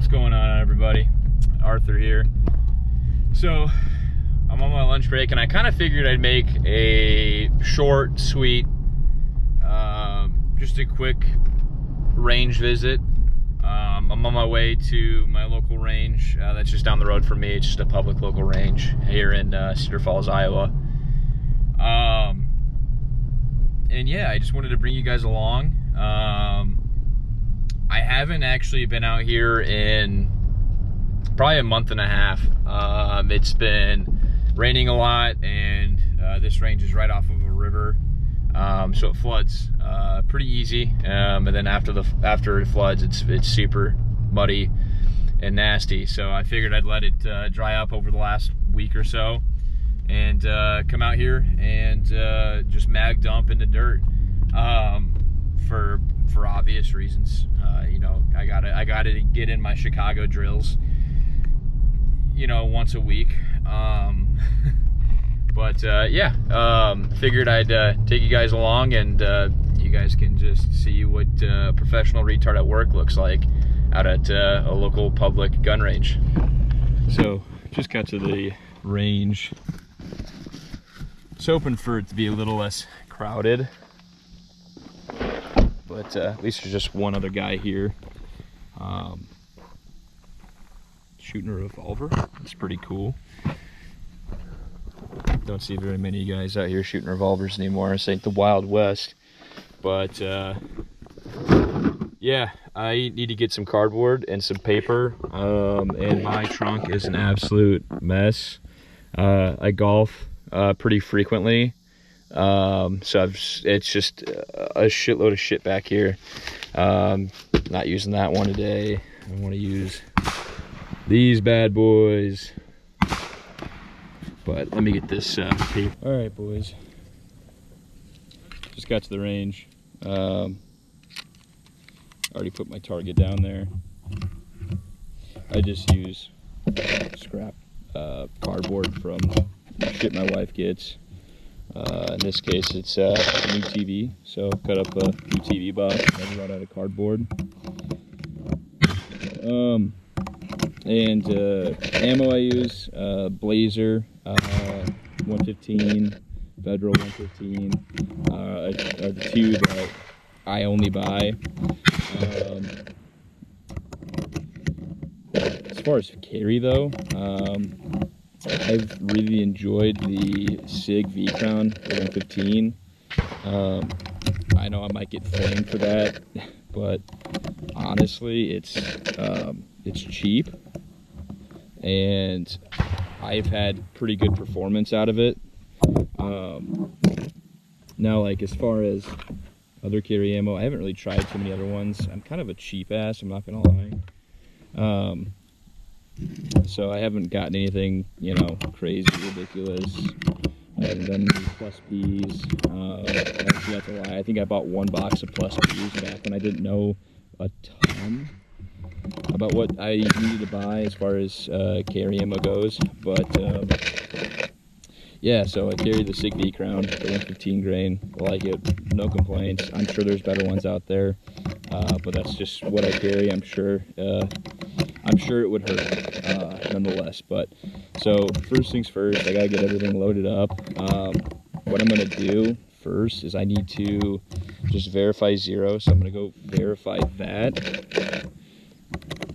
What's going on, everybody? Arthur here. So I'm on my lunch break and I kind of figured I'd make a short, sweet, just a quick range visit. I'm on my way to my local range that's just down the road from me. It's just a public local range here in Cedar Falls, Iowa. And yeah, I just wanted to bring you guys along. I haven't actually been out here in probably a month and a half. It's been raining a lot, and this range is right off of a river, so it floods pretty easy. And then after it floods, it's super muddy and nasty. So I figured I'd let it dry up over the last week or so, and come out here and just mag dump in the dirt for obvious reasons. You know, I gotta get in my Chicago drills, you know, once a week. But yeah, figured I'd take you guys along, and you guys can just see what professional retard at work looks like out at a local public gun range. So just got to the range. It's hoping for it to be a little less crowded, but at least there's just one other guy here shooting a revolver. It's pretty cool. Don't see very many guys out here shooting revolvers anymore. This ain't the Wild West. But yeah, I need to get some cardboard and some paper, and my trunk is an absolute mess. I golf pretty frequently, so it's just a shitload of shit back here. Not using that one today. I want to use these bad boys. But let me get this paper. All right, boys. Just got to the range. Already put my target down there. I just use scrap cardboard from shit my wife gets. In this case, it's a new TV. So cut up a new TV box. Never run out of cardboard. And ammo I use, Blazer 115, Federal 115, are the two that I only buy. As far as carry though, I've really enjoyed the SIG V-Crown 115. I know I might get flamed for that, but honestly, it's cheap, and I've had pretty good performance out of it. Now, like, as far as other carry ammo, I haven't really tried too many other ones. I'm kind of a cheap ass, I'm not gonna lie. So I haven't gotten anything, you know, crazy, ridiculous. I haven't done any plus P's. Actually, that's a lie. I think I bought one box of plus P's back when I didn't know a ton about what I needed to buy as far as carry ammo goes. But yeah, so I carry the SIG V-Crown, the 115 grain. I like it, no complaints. I'm sure there's better ones out there, but that's just what I carry. I'm sure it would hurt nonetheless. But so first things first, I gotta get everything loaded up. What I'm gonna do first is I need to just verify zero. So I'm gonna go verify that.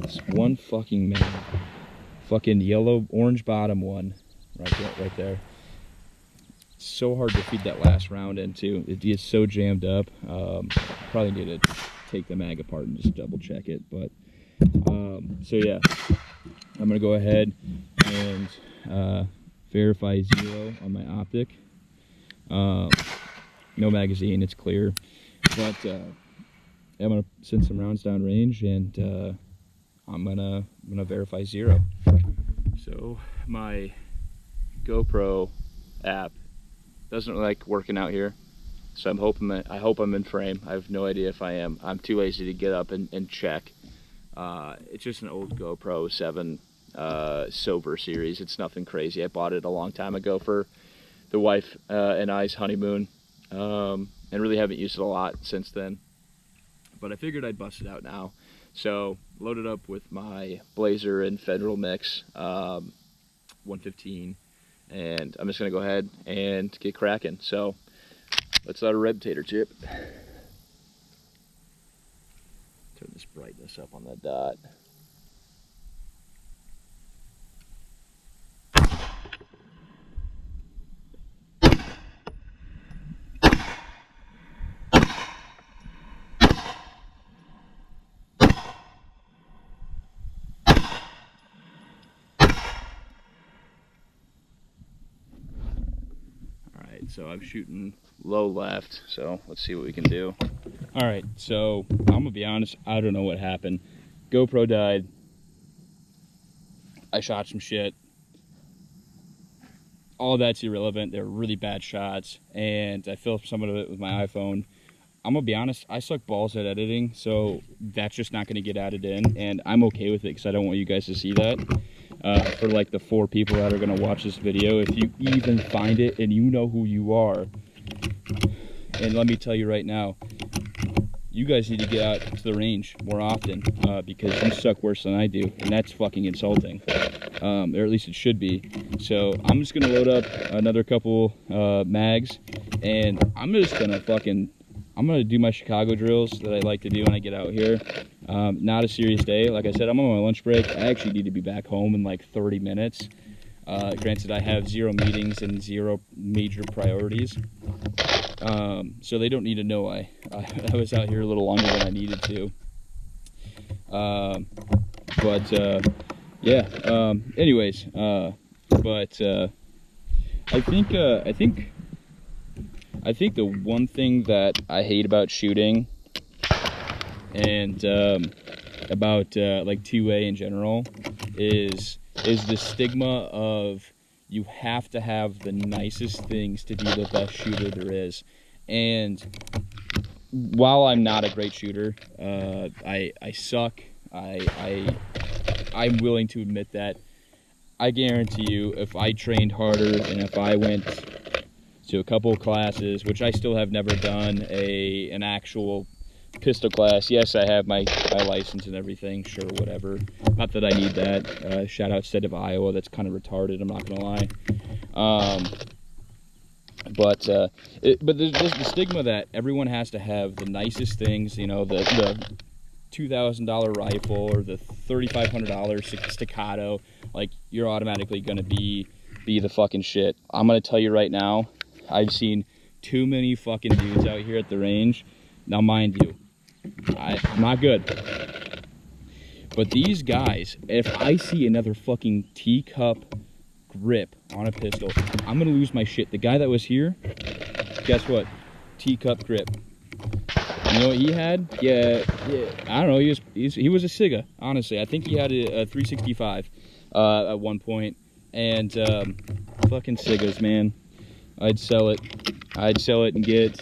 This one fucking man, fucking yellow orange bottom one, right there. It's so hard to feed that last round into. It gets so jammed up. Probably need to take the mag apart and just double check it. But so yeah, I'm gonna go ahead and verify zero on my optic. No magazine, it's clear. But I'm gonna send some rounds down range, and I'm gonna verify zero. So my GoPro app doesn't like working out here, so I hope I'm in frame. I have no idea if I am. I'm too lazy to get up and check. It's just an old GoPro 7 Silver series. It's nothing crazy. I bought it a long time ago for the wife and I's honeymoon, and really haven't used it a lot since then. But I figured I'd bust it out now. So loaded up with my Blazer and Federal mix, 115, and I'm just gonna go ahead and get cracking. So let's start a red potato chip. Turn this brightness up on that dot. So I'm shooting low left, so let's see what we can do. All right, so I'm gonna be honest, I don't know what happened. GoPro died. I shot some shit. All that's irrelevant. They're really bad shots, and I filmed some of it with my iPhone. I'm gonna be honest, I suck balls at editing, so that's just not gonna get added in, and I'm okay with it because I don't want you guys to see that. For like the 4 people that are gonna watch this video, if you even find it and you know who you are, and let me tell you right now, you guys need to get out to the range more often, because you suck worse than I do, and that's fucking insulting, or at least it should be. So I'm just gonna load up another couple mags, and I'm gonna do my Chicago drills that I like to do when I get out here. Not a serious day. Like I said, I'm on my lunch break. I actually need to be back home in like 30 minutes. Granted, I have 0 meetings and 0 major priorities. So they don't need to know I was out here a little longer than I needed to. Yeah. Anyways, I think the one thing that I hate about shooting and about like 2A in general is the stigma of you have to have the nicest things to be the best shooter there is. And while I'm not a great shooter, I suck. I'm willing to admit that. I guarantee you, if I trained harder and if I went to a couple of classes, which I still have never done, an actual pistol class. Yes, I have my license and everything, sure, whatever. Not that I need that. Shout out State of Iowa, that's kind of retarded, I'm not gonna lie. But there's the stigma that everyone has to have the nicest things, you know, the $2,000 rifle or the $3,500 staccato. Like, you're automatically gonna be the fucking shit. I'm gonna tell you right now, I've seen too many fucking dudes out here at the range. Now, mind you, I'm not good. But these guys, if I see another fucking teacup grip on a pistol, I'm gonna lose my shit. The guy that was here, guess what? Teacup grip. You know what he had? Yeah. I don't know. He was a Siga. Honestly, I think he had a 365 at one point. And fucking Sigas, man. I'd sell it and get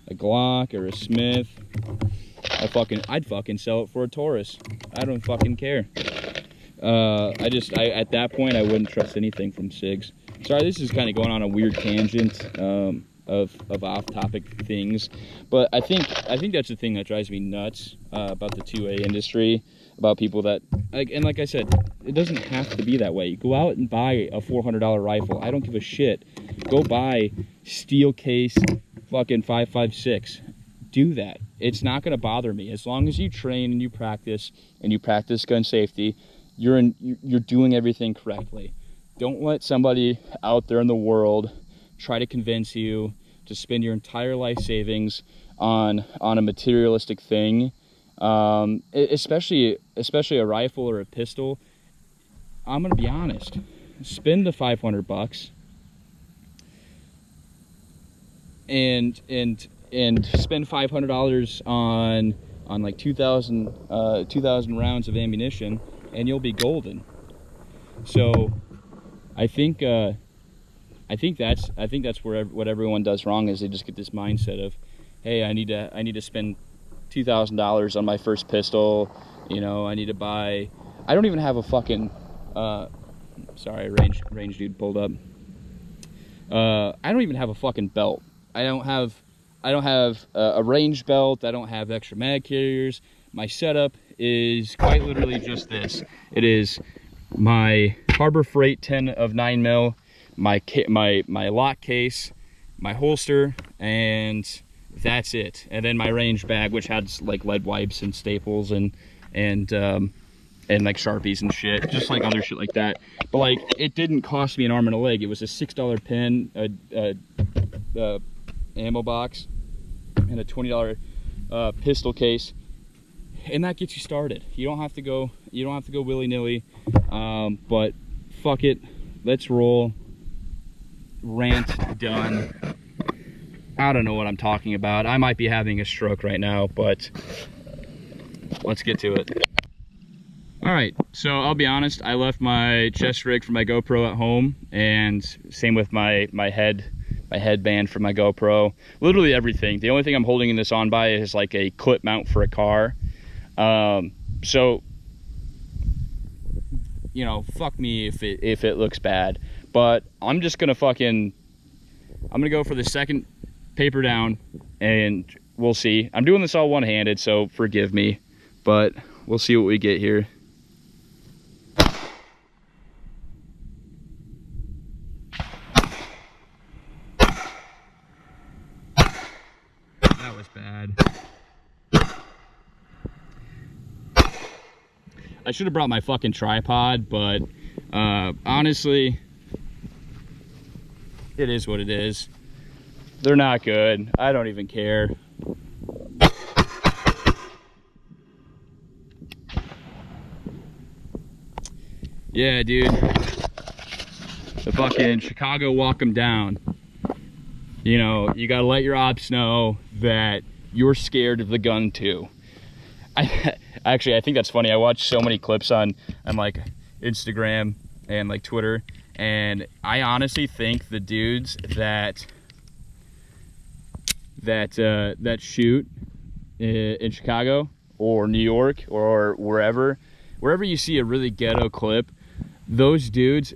a Glock or a Smith. I'd fucking sell it for a Taurus. I don't fucking care. At that point, I wouldn't trust anything from SIGs. Sorry, this is kind of going on a weird tangent of off-topic things, but I think that's the thing that drives me nuts about the 2A industry, about people that, like I said, it doesn't have to be that way. Go out and buy a $400 rifle. I don't give a shit. Go buy steel case fucking 5.56. Do that. It's not going to bother me as long as you train and you practice gun safety. You're doing everything correctly. Don't let somebody out there in the world try to convince you to spend your entire life savings on a materialistic thing, especially a rifle or a pistol. I'm gonna be honest. Spend the $500 and spend $500 on like 2,000 rounds of ammunition, and you'll be golden. So I think that's where what everyone does wrong, is they just get this mindset of, hey, I need to spend $2,000 on my first pistol. You know, I need to buy. I don't even have a fucking. Sorry, range dude pulled up. I don't even have a fucking belt. I don't have a range belt. I don't have extra mag carriers. My setup is quite literally just this. It is my Harbor Freight 10 of 9mm, my lock case, my holster, and that's it. And then my range bag, which has like lead wipes and staples and like Sharpies and shit, just like other shit like that. But like, it didn't cost me an arm and a leg. It was a $6 pin, a ammo box, and a $20 pistol case, and that gets you started. You don't have to go willy-nilly. But fuck it, let's roll. Rant done. I don't know what I'm talking about. I might be having a stroke right now, but let's get to it. All right, so I'll be honest, I left my chest rig for my GoPro at home, and same with my headband for my GoPro. Literally everything. The only thing I'm holding this on by is like a clip mount for a car. So, you know, fuck me if it looks bad, but I'm just gonna I'm gonna go for the second paper down, and we'll see. I'm doing this all one-handed, so forgive me, but we'll see what we get here. That was bad. I should have brought my fucking tripod, but honestly, it is what it is. They're not good. I don't even care. Yeah, dude. The fucking Chicago walk 'em down. You know, you gotta let your ops know that you're scared of the gun too. Actually, I think that's funny. I watch so many clips on like Instagram and like Twitter, and I honestly think the dudes that shoot in Chicago or New York or wherever you see a really ghetto clip, those dudes,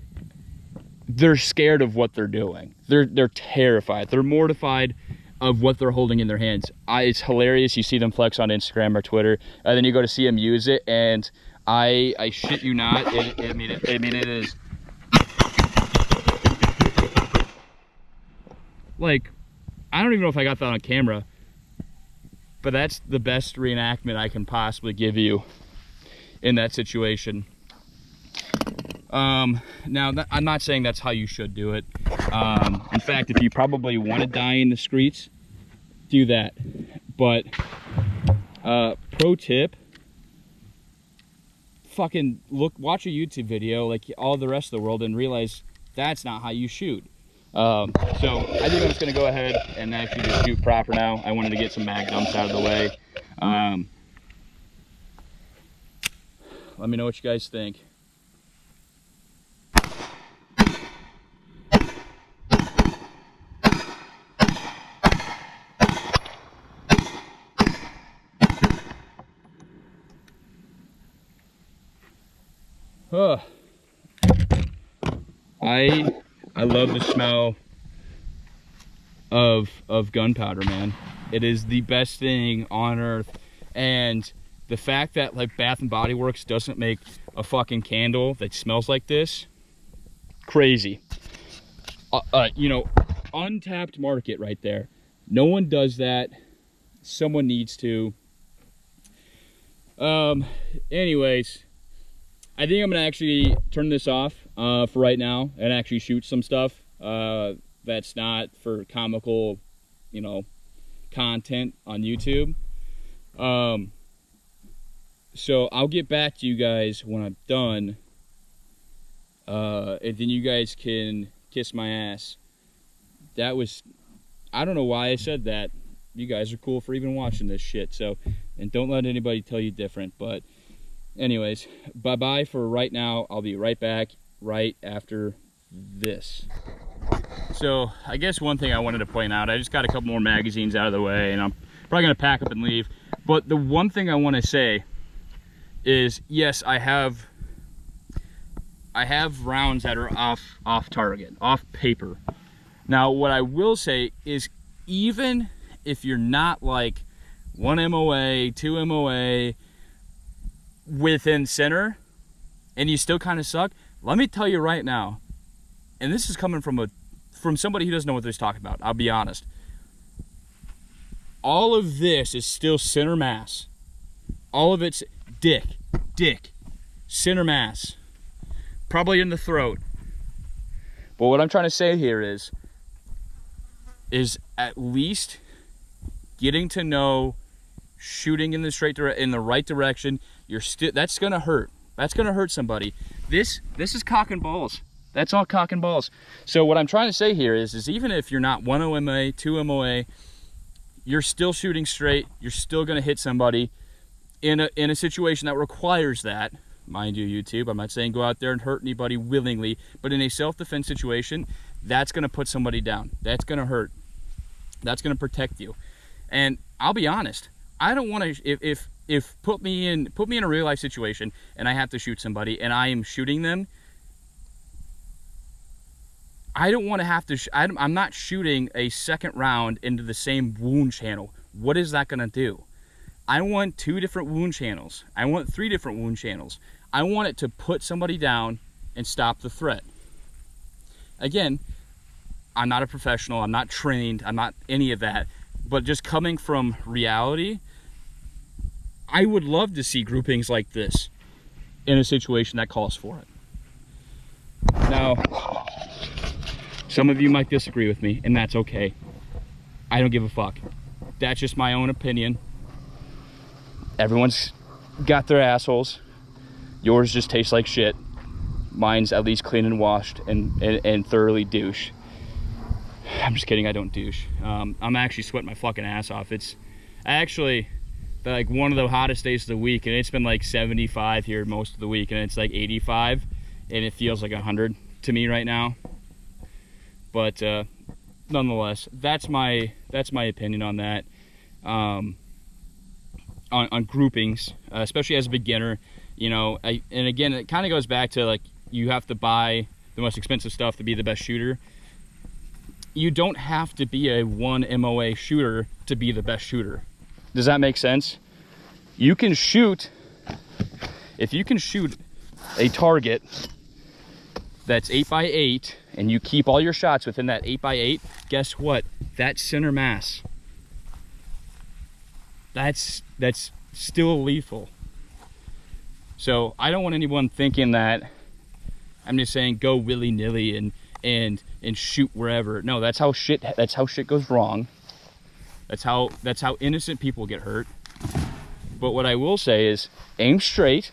they're scared of what they're doing. They're terrified. They're mortified of what they're holding in their hands. It's hilarious. You see them flex on Instagram or Twitter, and then you go to see them use it, and I shit you not. I mean, it is like, I don't even know if I got that on camera, but that's the best reenactment I can possibly give you in that situation. Now, I'm not saying that's how you should do it. In fact, if you probably want to die in the streets, do that. But pro tip, fucking watch a YouTube video like all the rest of the world and realize that's not how you shoot. So I think I'm just gonna go ahead and actually just shoot proper now. I wanted to get some mag dumps out of the way. Let me know what you guys think. I love the smell of gunpowder, man. It is the best thing on earth. And the fact that like Bath and Body Works doesn't make a fucking candle that smells like this, crazy. You know, untapped market right there. No one does that. Someone needs to. Anyways, I think I'm gonna actually turn this off for right now and actually shoot some stuff that's not for comical, you know, content on YouTube. So I'll get back to you guys when I'm done, and then you guys can kiss my ass. That was, I don't know why I said that. You guys are cool for even watching this shit, so, and don't let anybody tell you different. But anyways, bye-bye for right now. I'll be right back right after this. So I guess one thing I wanted to point out, I just got a couple more magazines out of the way, and I'm probably gonna pack up and leave. But the one thing I want to say is, yes, I have rounds that are off target, off paper. Now what I will say is, even if you're not like 1 MOA, 2 MOA, within center and you still kind of suck, let me tell you right now, and this is coming from somebody who doesn't know what they're talking about, I'll be honest. All of this is still center mass. All of it's dick, center mass. Probably in the throat. But what I'm trying to say here is at least getting to know shooting in the right direction. That's gonna hurt. That's gonna hurt somebody. This is cock and balls. That's all cock and balls. So what I'm trying to say here is even if you're not 1 OMA, 2 MOA, you're still shooting straight. You're still gonna hit somebody in a situation that requires that. Mind you, YouTube, I'm not saying go out there and hurt anybody willingly, but in a self-defense situation, that's gonna put somebody down. That's gonna hurt. That's gonna protect you. And I'll be honest, I don't want to. If put me in a real life situation and I have to shoot somebody and I am shooting them, I don't want to have to. I'm not shooting a second round into the same wound channel. What is that gonna do? I want 2 different wound channels. I want 3 different wound channels. I want it to put somebody down and stop the threat. Again, I'm not a professional. I'm not trained. I'm not any of that. But just coming from reality, I would love to see groupings like this in a situation that calls for it. Now, some of you might disagree with me, and that's okay. I don't give a fuck. That's just my own opinion. Everyone's got their assholes. Yours just tastes like shit. Mine's at least clean and washed and thoroughly douche. I'm just kidding, I don't douche. I'm actually sweating my fucking ass off. It's actually like one of the hottest days of the week, and it's been like 75 here most of the week, and it's like 85, and it feels like 100 to me right now. But nonetheless, that's my opinion on that. On groupings, especially as a beginner, you know. And again, it kind of goes back to like, you have to buy the most expensive stuff to be the best shooter. You don't have to be a 1 MOA shooter to be the best shooter. Does that make sense? You can shoot, if you can shoot a target that's 8x8 and you keep all your shots within that 8x8, guess what? That's center mass. That's still lethal. So I don't want anyone thinking that I'm just saying go willy-nilly and shoot wherever. No, that's how shit goes wrong. That's how innocent people get hurt. But what I will say is aim straight,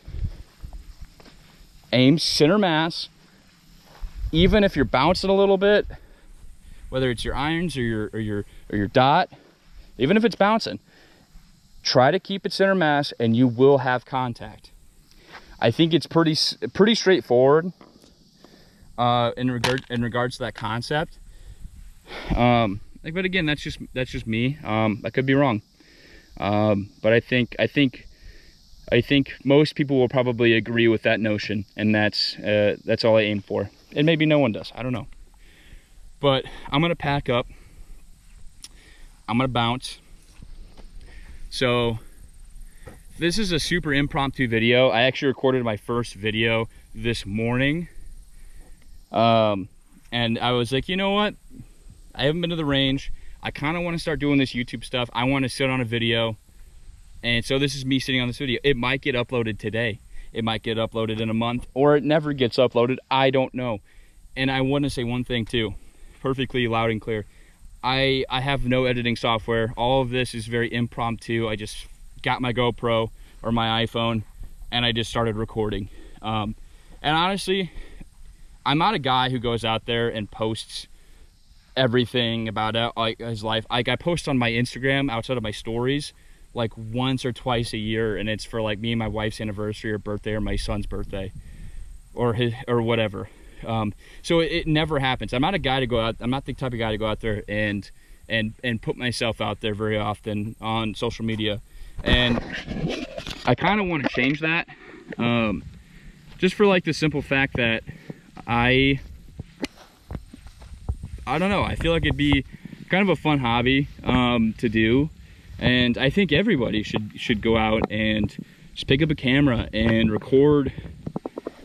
aim center mass. Even if you're bouncing a little bit, whether it's your irons or your dot, even if it's bouncing, try to keep it center mass and you will have contact. I think it's pretty straightforward in regards to that concept. But again, that's just me. I could be wrong. But I think most people will probably agree with that notion, and that's all I aim for. And maybe no one does. I don't know. But I'm gonna pack up. I'm gonna bounce. So this is a super impromptu video. I actually recorded my first video this morning. And I was like, you know what? I haven't been to the range. I kind of want to start doing this YouTube stuff. I want to sit on a video. And so this is me sitting on this video. It might get uploaded today. It might get uploaded in a month, or it never gets uploaded. I don't know. And I want to say one thing too, perfectly loud and clear. I have no editing software. All of this is very impromptu. I just got my GoPro or my iPhone and I just started recording. And honestly, I'm not a guy who goes out there and posts everything about like his life. Like, I post on my Instagram outside of my stories like once or twice a year, and it's for like me and my wife's anniversary or birthday or my son's birthday or whatever. So it never happens. I'm not a guy to go out. I'm not the type of guy to go out there and put myself out there very often on social media. And I kind of want to change that, just for like the simple fact that I don't know. I feel like it'd be kind of a fun hobby to do, and I think everybody should go out and Just pick up a camera and record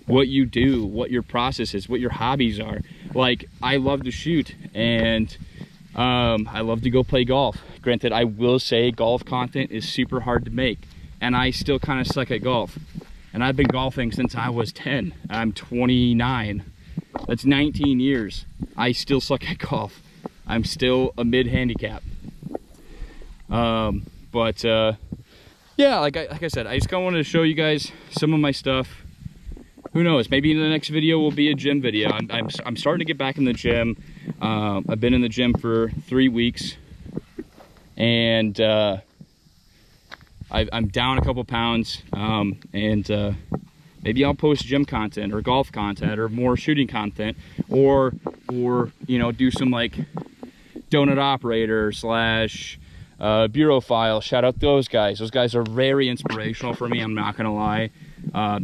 what you do, what your process is, what your hobbies are. Like, I love to shoot, and I love to go play golf. Granted, I will say golf content is super hard to make, and I still kind of suck at golf. And I've been golfing since I was 10. I'm 29. That's 19 years. I still suck at golf. I'm still a mid-handicap. Yeah, like I said, I just kind of wanted to show you guys some of my stuff. Who knows, maybe the next video will be a gym video. I'm starting to get back in the gym. I've been in the gym for 3 weeks, and I'm down a couple pounds, maybe I'll post gym content or golf content or more shooting content, or you know, do some like donut operator slash bureau file. Shout out those guys. Those guys are very inspirational for me, I'm not gonna lie.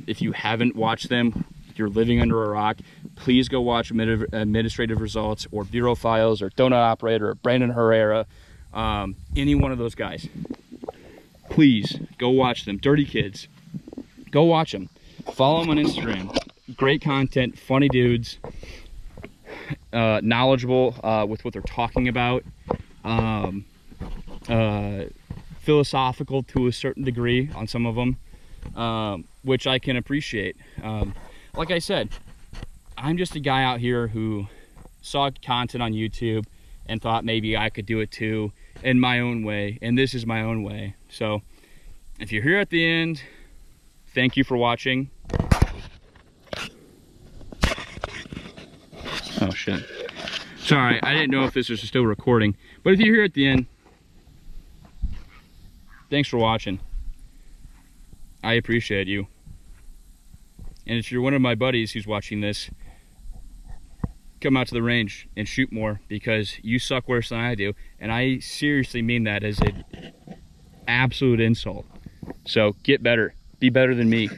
If you haven't watched them, if you're living under a rock, please go watch Administrative Results or Bureau Files or Donut Operator or Brandon Herrera, any one of those guys. Please go watch them. Dirty Kids, go watch them. Follow them on Instagram. Great content, funny dudes, knowledgeable with what they're talking about, philosophical to a certain degree on some of them, which I can appreciate. Like I said, I'm just a guy out here who saw content on YouTube and thought maybe I could do it too in my own way, and this is my own way. So if you're here at the end, thank you for watching. Oh shit, sorry, I didn't know if this was still recording, but if you're here at the end, thanks for watching. I appreciate you. And if you're one of my buddies who's watching this, come out to the range and shoot more, because you suck worse than I do, and I seriously mean that as an absolute insult. So get better, be better than me.